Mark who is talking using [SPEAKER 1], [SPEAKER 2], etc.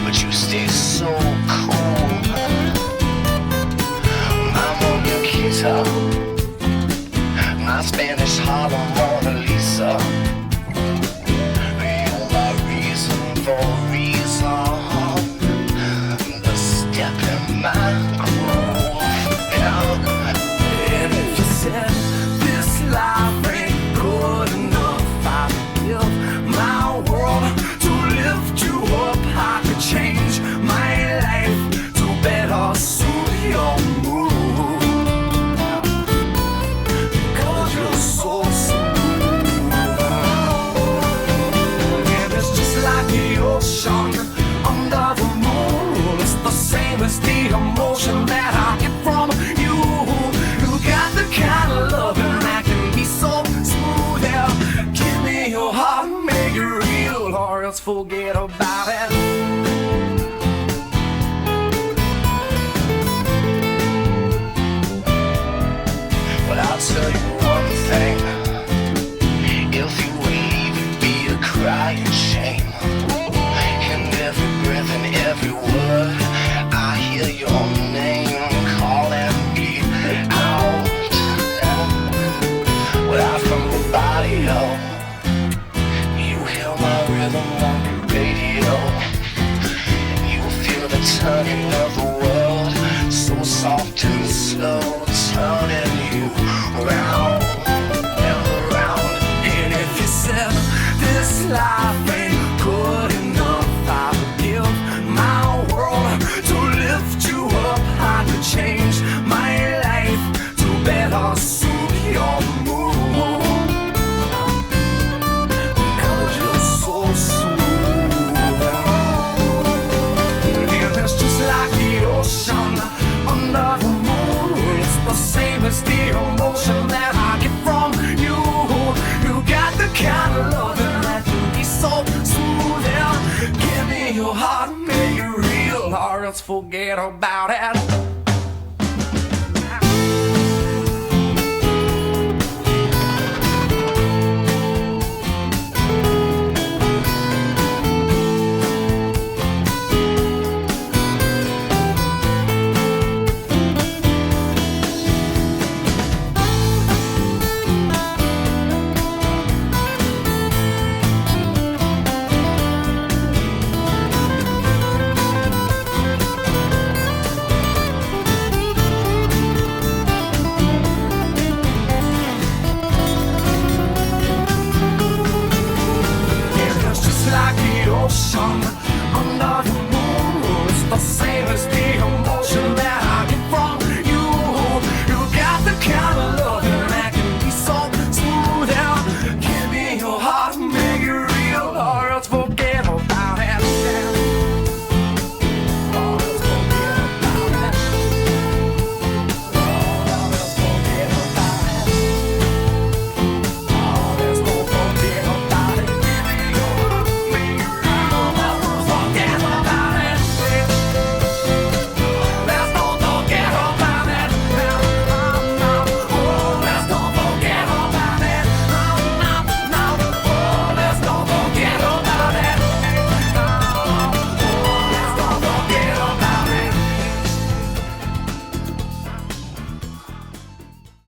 [SPEAKER 1] but you stay so cool. My Moniquita, my Spanish Harlem Mona Lisa. You're my reason for reason, the step in my groove. And if you said this life ain't good enough, I would give my world to lift you up. I could change my life to better suit your mood, because you're so smooth. And it's just like the ocean under the moon. It's the same as the emotion that I get from you. You got the kind of loving that can be so smooth. Yeah, give me your heart, make it real, or else forget about it. But I'll tell you one thing: if you leave, it'd be a crying shame. In every breath and every word, I hear your name calling me out. Without from the body, you hear my rhythm on the radio. You feel the turning of the world, so soft and slow, turning you round and around. And if you said this life ain't good enough, I would give my world to lift you up. I could change my life to better suit your mood, because you're so smooth. And it's just like the ocean under the moon. It's the same as the emotion that I get from you. You got the kind of loving that can be so smooth. Yeah, give me your heart, make it real, or else forget about it.